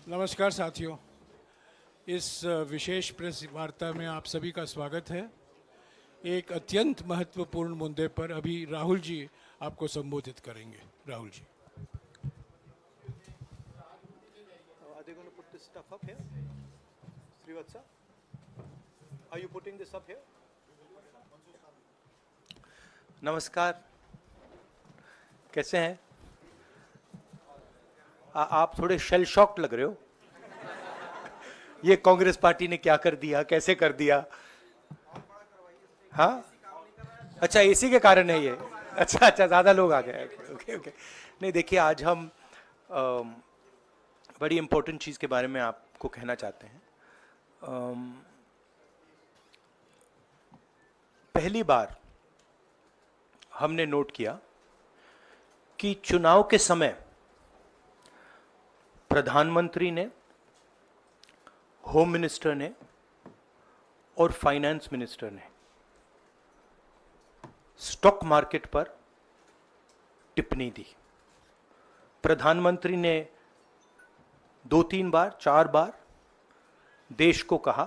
नमस्कार साथियों, इस विशेष प्रेस वार्ता में आप सभी का स्वागत है। एक अत्यंत महत्वपूर्ण मुद्दे पर अभी राहुल जी आपको संबोधित करेंगे। Rahul ji. Are they going to put this stuff up here? Srivatsa, are you putting this up here? नमस्कार, कैसे हैं? आप थोड़े शेल शॉक्ड लग रहे हो। ये कांग्रेस पार्टी ने क्या कर दिया, कैसे कर दिया? हाँ, अच्छा इसी के कारण है ये। अच्छा ज्यादा लोग आ गए। ओके। नहीं देखिए, आज हम बड़ी इंपॉर्टेंट चीज के बारे में आपको कहना चाहते हैं। पहली बार हमने नोट किया कि चुनाव के समय प्रधानमंत्री ने, होम मिनिस्टर ने और फाइनेंस मिनिस्टर ने स्टॉक मार्केट पर टिप्पणी दी। प्रधानमंत्री ने 2-3 बार, 4 बार देश को कहा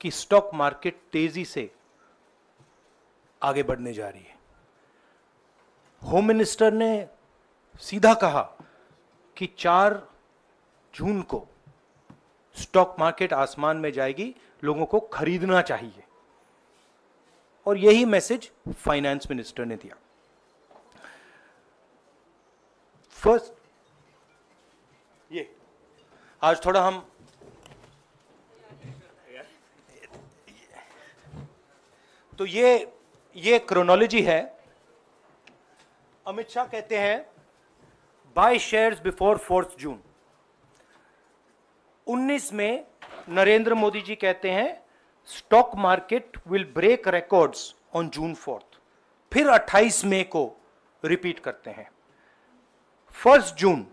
कि स्टॉक मार्केट तेजी से आगे बढ़ने जा रही है। होम मिनिस्टर ने सीधा कहा कि 4 जून को स्टॉक मार्केट आसमान में जाएगी, लोगों को खरीदना चाहिए। और यही मैसेज फाइनेंस मिनिस्टर ने दिया। फर्स्ट, ये आज थोड़ा हम तो ये क्रोनोलॉजी है। अमित शाह कहते हैं बाय शेयर्स बिफोर 4 जून। 19 में नरेंद्र मोदी जी कहते हैं stock market will break records on June 4। फिर 28 मई को रिपीट करते हैं। 1 जून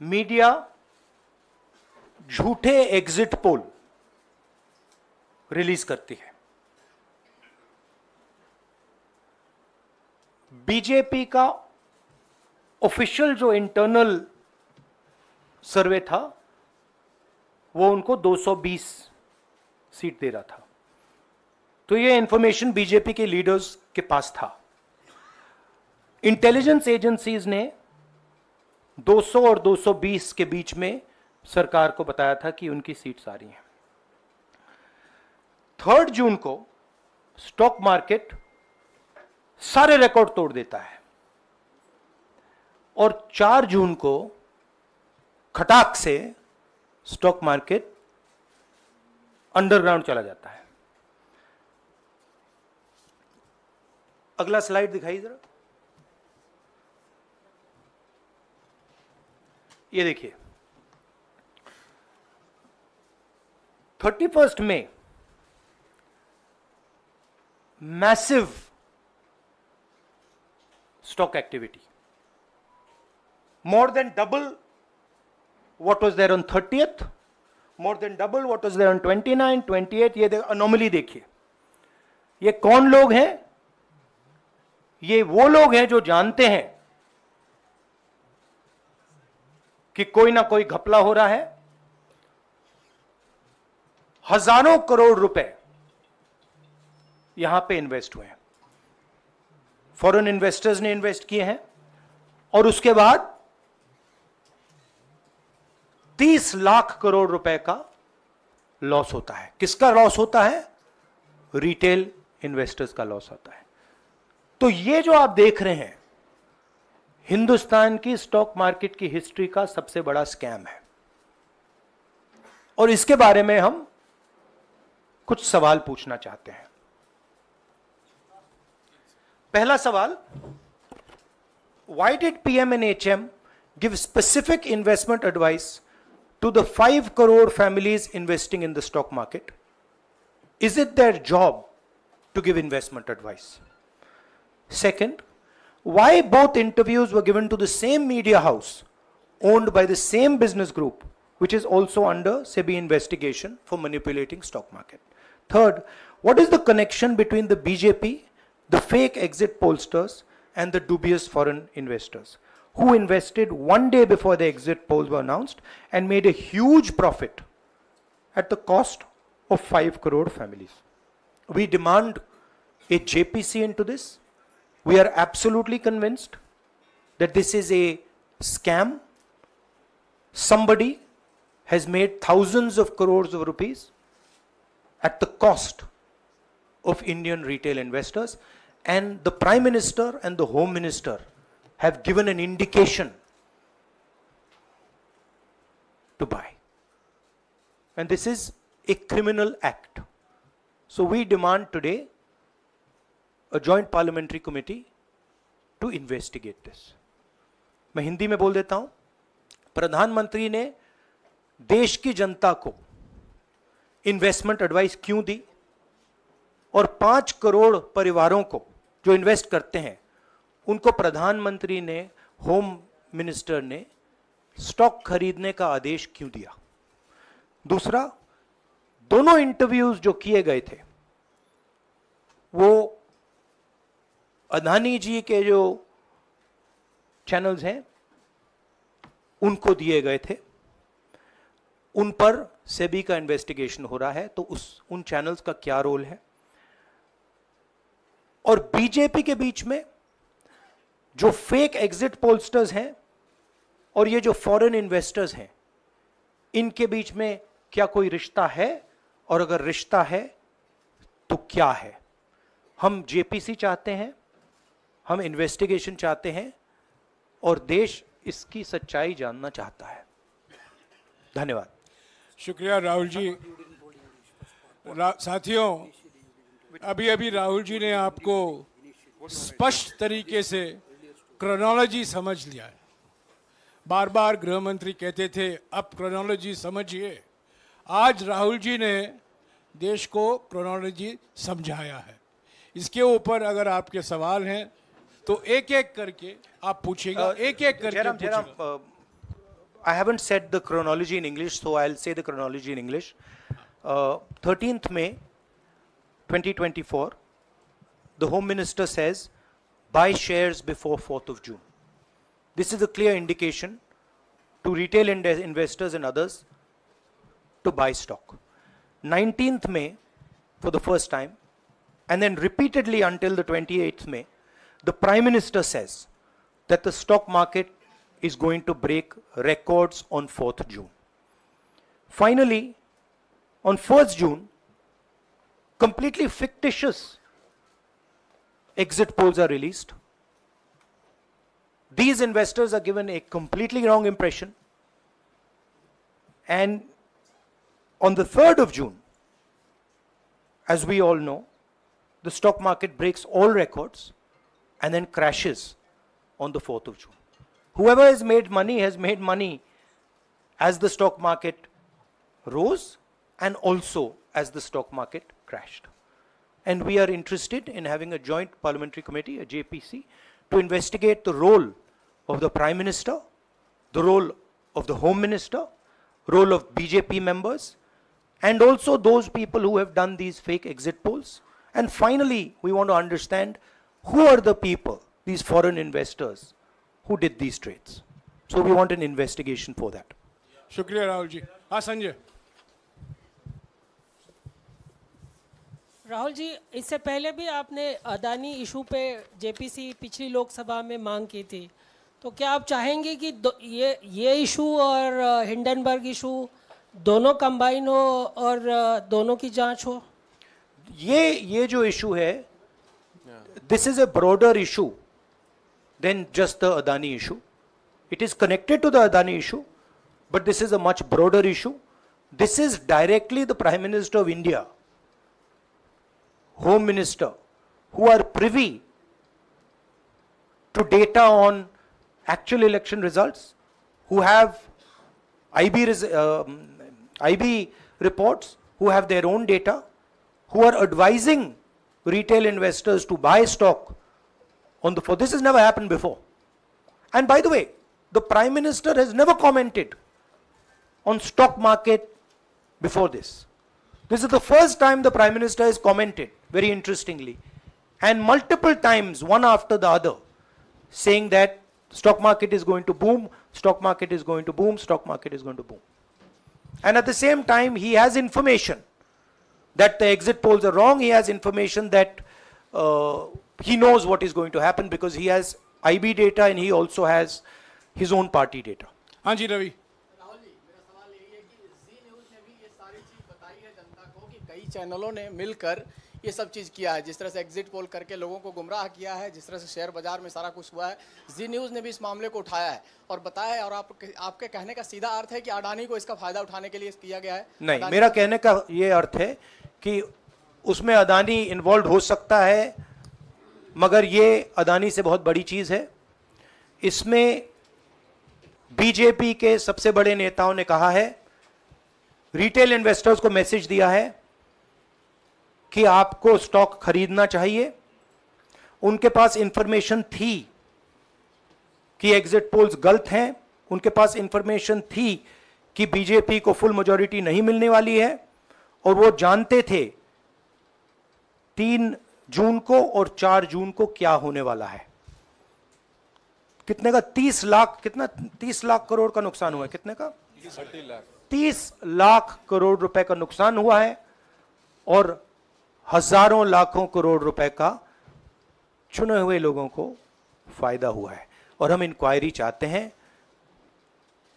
मीडिया झूठे एग्जिट पोल रिलीज करती है। बीजेपी का ऑफिशियल जो इंटरनल सर्वे था वो उनको 220 सीट दे रहा था। तो ये इंफॉर्मेशन बीजेपी के लीडर्स के पास था। इंटेलिजेंस एजेंसीज ने 200 और 220 के बीच में सरकार को बताया था कि उनकी सीट्स आ रही हैं। 3 जून को स्टॉक मार्केट सारे रिकॉर्ड तोड़ देता है और 4 जून को खटाक से स्टॉक मार्केट अंडरग्राउंड चला जाता है। अगला स्लाइड दिखाइए जरा। ये देखिए, 31 मई massive stock activity, more than double what was there on 30th, more than double what was there on 29, 28। ये अनोमली देखिए। ये कौन लोग हैं? ये वो लोग हैं जो जानते हैं कि कोई ना कोई घपला हो रहा है। हजारों करोड़ रुपए यहां पे इन्वेस्ट हुए हैं, फॉरेन इन्वेस्टर्स ने इन्वेस्ट किए हैं। और उसके बाद 30 लाख करोड़ रुपए का लॉस होता है। किसका लॉस होता है? रिटेल इन्वेस्टर्स का लॉस होता है। तो ये जो आप देख रहे हैं, हिंदुस्तान की स्टॉक मार्केट की हिस्ट्री का सबसे बड़ा स्कैम है। और इसके बारे में हम कुछ सवाल पूछना चाहते हैं। पहला सवाल, why did PM&HM give specific investment advice to the 5 crore families investing in the stock market? Is it their job to give investment advice? Second, why both interviews were given to the same media house owned by the same business group, which is also under SEBI investigation for manipulating stock market. Third, what is the connection between the BJP, the fake exit pollsters, and the dubious foreign investors who invested one day before the exit polls were announced and made a huge profit at the cost of 5 crore families? We demand a JPC into this. We are absolutely convinced that this is a scam. Somebody has made thousands of crores of rupees at the cost of Indian retail investors, and the Prime Minister and the Home Minister have given an indication to buy. And this is a criminal act. So we demand today a joint parliamentary committee to investigate this. मैं हिंदी में बोल देता हूं, प्रधानमंत्री ने देश की जनता को इन्वेस्टमेंट एडवाइस क्यों दी, और 5 करोड़ परिवारों को जो इन्वेस्ट करते हैं उनको प्रधानमंत्री ने, होम मिनिस्टर ने स्टॉक खरीदने का आदेश क्यों दिया? दूसरा, दोनों इंटरव्यूज जो किए गए थे वो अदानी जी के जो चैनल्स हैं उनको दिए गए थे, उन पर सेबी का इन्वेस्टिगेशन हो रहा है, तो उन चैनल्स का क्या रोल है? और बीजेपी के बीच में जो फेक एग्जिट पोलस्टर्स हैं और ये जो फॉरेन इन्वेस्टर्स हैं, इनके बीच में क्या कोई रिश्ता है, और अगर रिश्ता है तो क्या है? हम जेपीसी चाहते हैं, हम इन्वेस्टिगेशन चाहते हैं, और देश इसकी सच्चाई जानना चाहता है। धन्यवाद। शुक्रिया राहुल जी। साथियों, अभी अभी राहुल जी ने आपको स्पष्ट तरीके से क्रोनोलॉजी समझ लिया है। बार बार गृह मंत्री कहते थे अब क्रोनोलॉजी समझिए। आज राहुल जी ने देश को क्रोनोलॉजी समझाया है। इसके ऊपर अगर आपके सवाल हैं तो एक एक करके आप पूछेगा, एक एक करके पूछेगा। I haven't said the chronology in English, so I'll say the chronology in English. 13th May 2024, the Home Minister says, buy shares before 4th of June. This is a clear indication to retail investors and others to buy stock. 19th May, for the first time, and then repeatedly until the 28th May, the Prime Minister says that the stock market is going to break records on 4th June. Finally, on 1st June, completely fictitious exit polls are released. These investors are given a completely wrong impression. And on the 3rd of June, as we all know, the stock market breaks all records and then crashes on the 4th of June. Whoever has made money as the stock market rose and also as the stock market crashed. And we are interested in having a joint parliamentary committee, a JPC, to investigate the role of the Prime Minister, the role of the Home Minister, role of BJP members, and also those people who have done these fake exit polls. And finally, we want to understand who are the people, these foreign investors, who did these trades. So we want an investigation for that. शुक्रिया राहुल जी। हाँ संजय। राहुल जी, इससे पहले भी आपने Adani issue पे JPC पिछली लोकसभा में मांग की थी, तो क्या आप चाहेंगे कि ये इशू और हिंडनबर्ग इशू दोनों कंबाइन हो और दोनों की जांच हो? ये जो इशू है, this is a broader issue than just the Adani issue. It is connected to the Adani issue, but this is a much broader issue. This is directly the Prime Minister of India, Home Minister, who are privy to data on actual election results, who have IB reports, who have their own data, who are advising retail investors to buy stock for this has never happened before. And by the way, the Prime Minister has never commented on stock market before this. This is the first time the Prime Minister has commented, very interestingly, and multiple times, one after the other, saying that stock market is going to boom, stock market is going to boom, stock market is going to boom. And at the same time, he has information that the exit polls are wrong. He has information that he knows what is going to happen because he has IB data and he also has his own party data. हाँ जी रवि। राहुल जी, मेरा सवाल यही है कि जी news ने भी ये सारी चीज़ बताई है जनता को कि कई चैनलों ने मिलकर ये सब चीज़ किया है, जिस तरह से एग्जिट पोल करके लोगों को गुमराह किया है, जिस तरह से शेयर बाजार में सारा कुछ हुआ है, जी न्यूज़ ने भी इस मामले को उठाया है और बताया है। और आपके कहने का सीधा अर्थ है कि अडानी को इसका फायदा उठाने के लिए किया गया है? नहीं, मेरा कहने का ये अर्थ है कि उसमें अडानी इन्वॉल्व हो सकता है, मगर ये अडानी से बहुत बड़ी चीज है। इसमें बीजेपी के सबसे बड़े नेताओं ने कहा है, रिटेल इन्वेस्टर्स को मैसेज दिया है कि आपको स्टॉक खरीदना चाहिए। उनके पास इंफॉर्मेशन थी कि एग्जिट पोल्स गलत हैं, उनके पास इंफॉर्मेशन थी कि बीजेपी को फुल मेजॉरिटी नहीं मिलने वाली है, और वो जानते थे 3 जून को और 4 जून को क्या होने वाला है। कितने का 30 लाख, कितना 30 लाख करोड़ का नुकसान हुआ है? कितने का? 30 लाख करोड़ रुपए का नुकसान हुआ है और हजारों लाखों करोड़ रुपए का चुने हुए लोगों को फायदा हुआ है। और हम इंक्वायरी चाहते हैं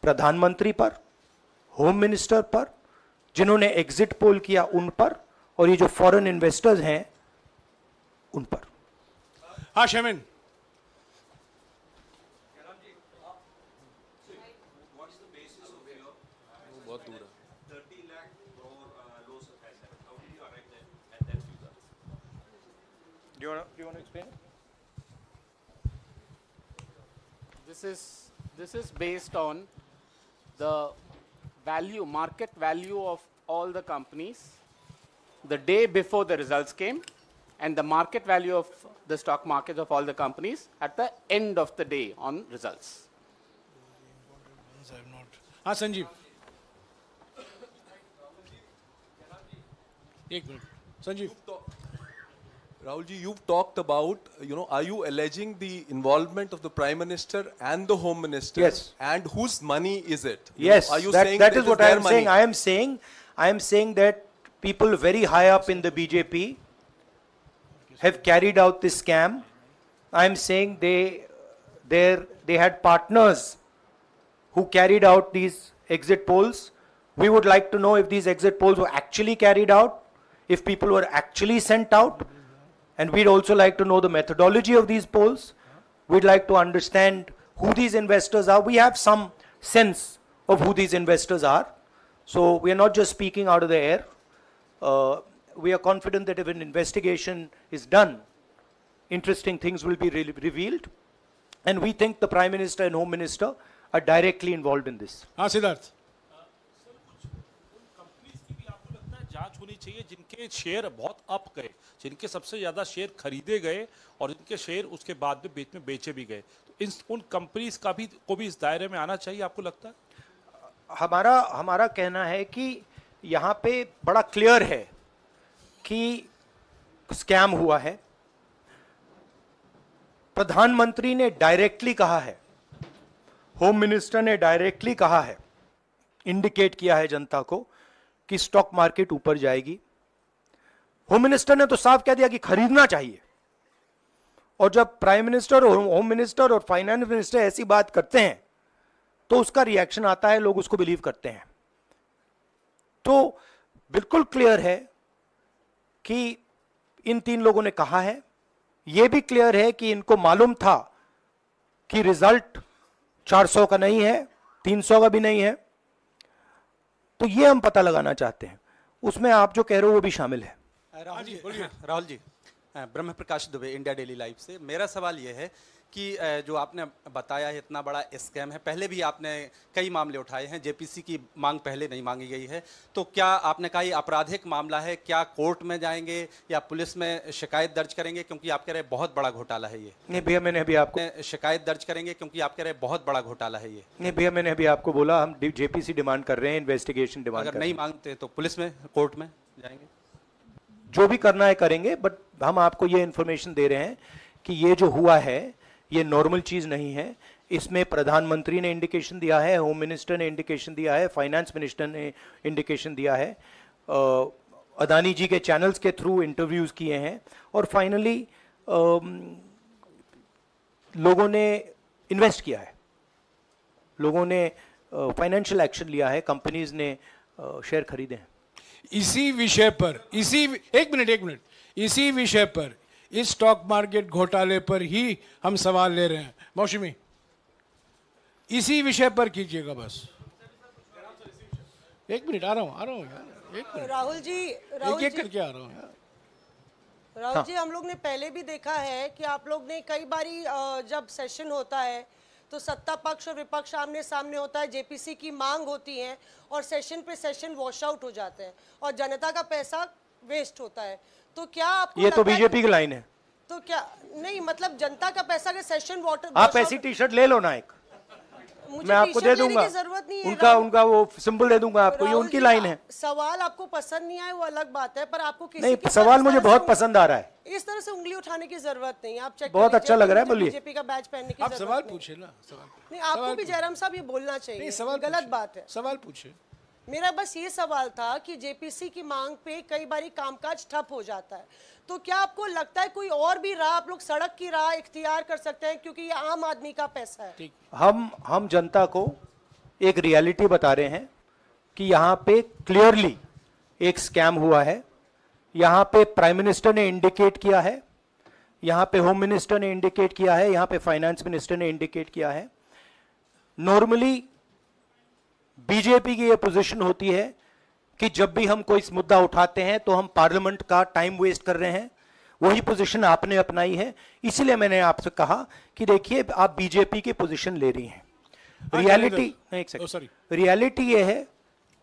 प्रधानमंत्री पर, होम मिनिस्टर पर, जिन्होंने एग्जिट पोल किया उन पर, और ये जो फॉरेन इन्वेस्टर्स हैं उन पर। हाँ शेमिन। Do you want to explain it? This is based on the value, market value of all the companies the day before the results came, and the market value of the stock market of all the companies at the end of the day on results. हाँ संजीव, एक minute Sanjeev. Rahul ji, you've talked about, are you alleging the involvement of the Prime Minister and the Home Minister? Yes. And whose money is it? Yes, Are you that, saying that it is what I their am money? saying. I am saying that people very high up in the BJP have carried out this scam. I am saying they had partners who carried out these exit polls. We would like to know if these exit polls were actually carried out, if people were actually sent out. And we'd also like to know the methodology of these polls. We'd like to understand who these investors are. We have some sense of who these investors are. So we are not just speaking out of the air. We are confident that if an investigation is done, interesting things will be revealed. And we think the Prime Minister and Home Minister are directly involved in this. हाँ सिद्धार्थ। जांच होनी चाहिए जिनके share बहुत up गए, जिनके सबसे ज्यादा शेयर खरीदे गए और जिनके शेयर उसके बाद में बेचे भी गए, तो उन कंपनीज का भी को भी इस दायरे में आना चाहिए, आपको लगता है? हमारा कहना है कि यहाँ पे बड़ा क्लियर है कि स्कैम हुआ है। प्रधानमंत्री ने डायरेक्टली कहा है, होम मिनिस्टर ने डायरेक्टली कहा है, इंडिकेट किया है जनता को कि स्टॉक मार्केट ऊपर जाएगी। होम मिनिस्टर ने तो साफ कह दिया कि खरीदना चाहिए। और जब प्राइम मिनिस्टर और होम मिनिस्टर और फाइनेंस मिनिस्टर ऐसी बात करते हैं तो उसका रिएक्शन आता है, लोग उसको बिलीव करते हैं। तो बिल्कुल क्लियर है कि इन 3 लोगों ने कहा है। यह भी क्लियर है कि इनको मालूम था कि रिजल्ट 400 का नहीं है, 300 का भी नहीं है। तो ये हम पता लगाना चाहते हैं, उसमें आप जो कह रहे हो वो भी शामिल है। राहुल जी, ब्रह्म प्रकाश दुबे, इंडिया डेली लाइव से। मेरा सवाल यह है कि जो आपने बताया है इतना बड़ा स्कैम है, पहले भी आपने कई मामले उठाए हैं, जेपीसी की मांग पहले नहीं मांगी गई है, तो क्या आपने कहा ये आपराधिक मामला है, क्या कोर्ट में जाएंगे या पुलिस में शिकायत दर्ज करेंगे, क्योंकि आप कह रहे बहुत बड़ा घोटाला है ये? नहीं भैया, मैंने अभी आपको शिकायत दर्ज करेंगे क्योंकि आप कह रहे बहुत बड़ा घोटाला है ये? नहीं भैया, मैंने अभी आपको बोला हम जेपीसी डिमांड कर रहे हैं, इन्वेस्टिगेशन डिमांड अगर नहीं मांगते तो पुलिस में, कोर्ट में जाएंगे? जो भी करना है करेंगे, बट हम आपको ये इन्फॉर्मेशन दे रहे हैं कि ये जो हुआ है ये नॉर्मल चीज नहीं है। इसमें प्रधानमंत्री ने इंडिकेशन दिया है, होम मिनिस्टर ने इंडिकेशन दिया है, फाइनेंस मिनिस्टर ने इंडिकेशन दिया है, अदानी जी के चैनल्स के थ्रू इंटरव्यूज किए हैं, और फाइनली लोगों ने इन्वेस्ट किया है, लोगों ने फाइनेंशियल एक्शन लिया है, कंपनीज ने शेयर खरीदे हैं। इसी विषय पर, एक मिनट, इसी विषय पर, इस स्टॉक मार्केट घोटाले पर ही हम सवाल ले रहे हैं। मौसमी, इसी विषय पर कीजिएगा बस। एक मिनट, आ रहा हूं यार, एक मिनट। राहुल जी, एक करके आ रहा हूं यार। राहुल जी, हम लोग ने पहले भी देखा है कि आप लोग ने कई बारी जब सेशन होता है तो सत्ता पक्ष और विपक्ष आमने सामने होता है, जेपीसी की मांग होती है और सेशन पे सेशन वॉश आउट हो जाते हैं और जनता का पैसा वेस्ट होता है। तो क्या आपको ये तो बीजेपी की लाइन है। तो क्या नहीं, मतलब जनता का पैसा के सेशन वाटर, आप ऐसी टी शर्ट ले लो ना एक, मैं आपको दे दूंगा, जरूरत नहीं है, उनका वो सिंबल दे दूंगा आपको, ये उनकी लाइन है। सवाल आपको पसंद नहीं आए वो अलग बात है, पर आपको किसी नहीं, सवाल मुझे बहुत पसंद आ रहा है। इस तरह से उंगली उठाने की जरूरत नहीं। आप चेक बहुत अच्छा लग रहा है, बोलिए। बीजेपी का बैच पहनने की आप जरूरत सवाल नहीं। पूछे ना, सवाल नहीं, आपको भी जयराम साहब ये बोलना चाहिए, सवाल गलत बात है। सवाल पूछे। मेरा बस ये सवाल था कि जेपीसी की मांग पे कई बारी कामकाज ठप हो जाता है, तो क्या आपको लगता है कोई और भी राह आप लोग सड़क की राह इख्तियार कर सकते हैं, क्योंकि ये आम आदमी का पैसा है? हम जनता को एक रियलिटी बता रहे हैं कि यहाँ पे क्लियरली एक स्कैम हुआ है। यहाँ पे प्राइम मिनिस्टर ने इंडिकेट किया है, यहाँ पे होम मिनिस्टर ने इंडिकेट किया है, यहाँ पे फाइनेंस मिनिस्टर ने इंडिकेट किया है। नॉर्मली बीजेपी की यह पोजीशन होती है कि जब भी हम कोई मुद्दा उठाते हैं तो हम पार्लियामेंट का टाइम वेस्ट कर रहे हैं। वही पोजीशन आपने अपनाई है, इसलिए मैंने आपसे कहा कि देखिए आप बीजेपी की पोजीशन ले रही हैं। रियलिटी ये है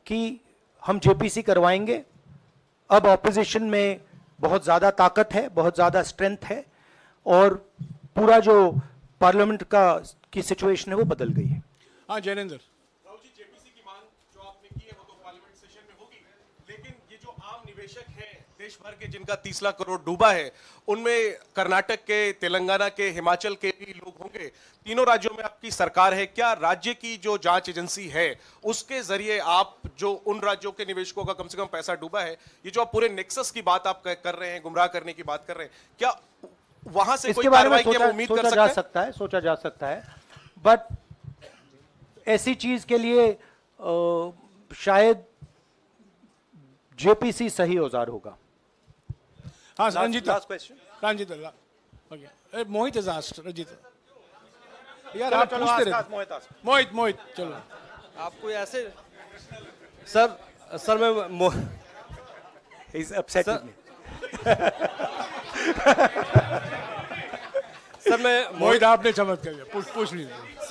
कि हम जेपीसी करवाएंगे। अब ऑपोजिशन में बहुत ज्यादा ताकत है, बहुत ज्यादा स्ट्रेंथ है, और पूरा जो पार्लियामेंट की सिचुएशन है वो बदल गई है। हाँ जैनेंद्र, जेपीसी की मांग जो आपने की है वो तो पार्लियामेंट सेशन में होगी, लेकिन ये जो आम निवेशक हैं देश भर के जिनका 30 लाख करोड़ डूबा है, उनमें कर्नाटक के, तेलंगाना के, हिमाचल के भी लोग होंगे। तीनों राज्यों में आपकी सरकार है, क्या राज्य की जो जांच एजेंसी है उसके जरिए आप जो उन राज्यों के निवेशकों का कम से कम पैसा डूबा है, ये जो आप पूरे नेक्सस की बात आप कर रहे हैं, गुमराह करने की बात कर रहे हैं, क्या वहां से कोई कार्रवाई की हम उम्मीद कर सकते हैं? सोचा जा सकता है, बट ऐसी चीज के लिए शायद जेपीसी सही औजार होगा। हाँ रंजीता, रंजीता, मोहित इज आस्क्ड, रंजीता यार आप पूछते रहे। मोहित चलो। आपको ऐसे सर मैं इज अपसेटिंग सर मैं मोहित, आपने चमत्कार किया, पूछ लीजिए।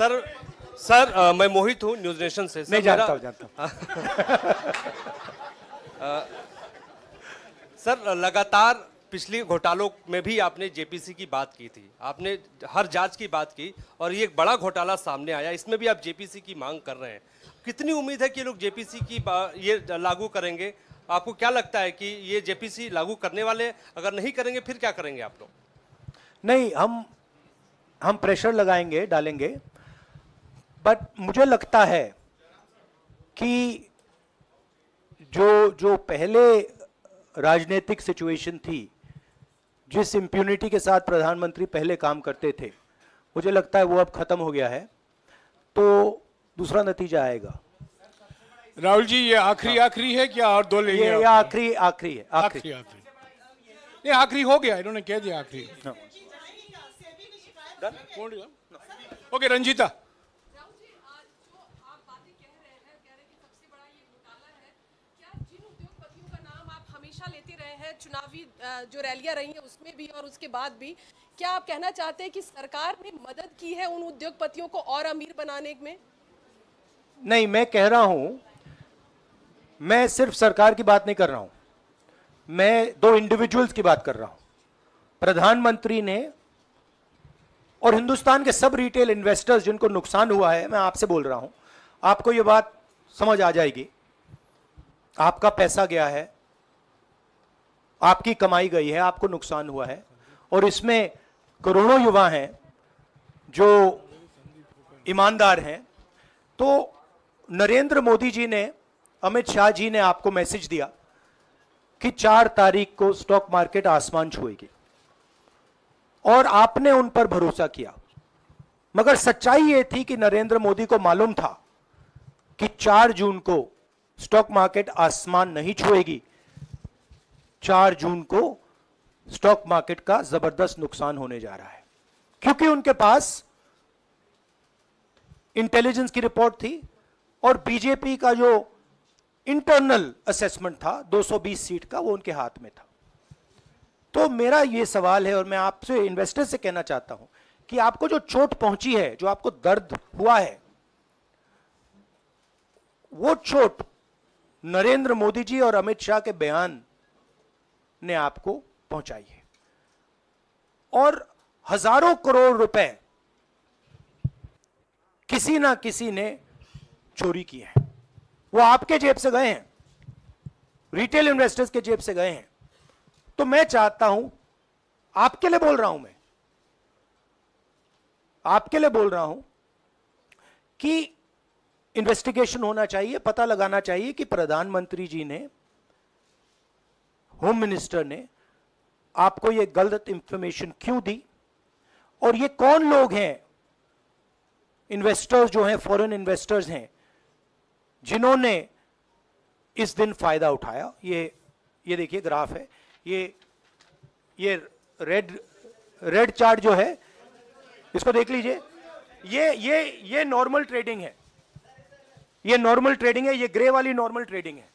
सर मैं मोहित हूँ, न्यूज नेशन से। नहीं जानता हूँ। सर लगातार पिछले घोटालों में भी आपने जेपीसी की बात की थी, आपने हर जांच की बात की, और ये एक बड़ा घोटाला सामने आया, इसमें भी आप जेपीसी की मांग कर रहे हैं। कितनी उम्मीद है कि लोग जेपीसी की ये लागू करेंगे? आपको क्या लगता है कि ये जेपीसी लागू करने वाले, अगर नहीं करेंगे फिर क्या करेंगे आप लोग? नहीं, हम प्रेशर लगाएंगे, डालेंगे, बट मुझे लगता है कि जो पहले राजनीतिक सिचुएशन थी, जिस इम्प्यूनिटी के साथ प्रधानमंत्री पहले काम करते थे, मुझे लगता है वो अब खत्म हो गया है, तो दूसरा नतीजा आएगा। राहुल जी, ये आखिरी है क्या और दो लेंगे? ये आखिरी है। नहीं, आखिरी हो गया, इन्होंने कह दिया आखिरी। ओके रंजीता। चुनावी जो रैलियां रही हैं उसमें भी और उसके बाद भी, क्या आप कहना चाहते हैं कि सरकार ने मदद की है उन उद्योगपतियों को और अमीर बनाने में? नहीं, मैं कह रहा हूं, मैं सिर्फ सरकार की बात नहीं कर रहा हूं, मैं दो इंडिविजुअल्स की बात कर रहा हूं। प्रधानमंत्री ने और हिंदुस्तान के सब रिटेल इन्वेस्टर्स जिनको नुकसान हुआ है, मैं आपसे बोल रहा हूं, आपको यह बात समझ आ जाएगी। आपका पैसा गया है, आपकी कमाई गई है, आपको नुकसान हुआ है, और इसमें करोड़ों युवा हैं जो ईमानदार हैं। तो नरेंद्र मोदी जी ने, अमित शाह जी ने आपको मैसेज दिया कि 4 तारीख को स्टॉक मार्केट आसमान छुएगी, और आपने उन पर भरोसा किया। मगर सच्चाई यह थी कि नरेंद्र मोदी को मालूम था कि 4 जून को स्टॉक मार्केट आसमान नहीं छुएगी। 4 जून को स्टॉक मार्केट का जबरदस्त नुकसान होने जा रहा है, क्योंकि उनके पास इंटेलिजेंस की रिपोर्ट थी और बीजेपी का जो इंटरनल असेसमेंट था 220 सीट का, वो उनके हाथ में था। तो मेरा यह सवाल है, और मैं आपसे इन्वेस्टर से कहना चाहता हूं कि आपको जो चोट पहुंची है, जो आपको दर्द हुआ है, वो चोट नरेंद्र मोदी जी और अमित शाह के बयान ने आपको पहुंचाई है। और हजारों करोड़ रुपए किसी ना किसी ने चोरी की है, वो आपके जेब से गए हैं, रिटेल इन्वेस्टर्स के जेब से गए हैं। तो मैं चाहता हूं, आपके लिए बोल रहा हूं, मैं आपके लिए बोल रहा हूं कि इन्वेस्टिगेशन होना चाहिए, पता लगाना चाहिए कि प्रधानमंत्री जी ने, होम मिनिस्टर ने आपको यह गलत इंफॉर्मेशन क्यों दी, और ये कौन लोग हैं, इन्वेस्टर्स जो हैं, फॉरेन इन्वेस्टर्स हैं, जिन्होंने इस दिन फायदा उठाया। ये देखिए ग्राफ है, ये रेड चार्ट जो है, इसको देख लीजिए। ये नॉर्मल ट्रेडिंग है, ये नॉर्मल ट्रेडिंग है, ये ग्रे वाली नॉर्मल ट्रेडिंग है,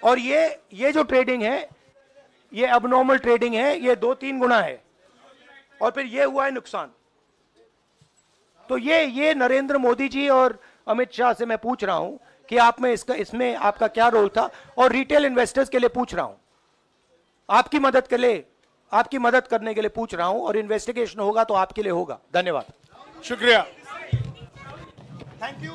और ये जो ट्रेडिंग है ये अबनॉर्मल ट्रेडिंग है, ये 2-3 गुना है, और फिर ये हुआ है नुकसान। तो ये नरेंद्र मोदी जी और अमित शाह से मैं पूछ रहा हूं कि आप में इसमें आपका क्या रोल था, और रिटेल इन्वेस्टर्स के लिए पूछ रहा हूं, आपकी मदद के लिए, आपकी मदद करने के लिए पूछ रहा हूं, और इन्वेस्टिगेशन होगा तो आपके लिए होगा। धन्यवाद, शुक्रिया, थैंक यू।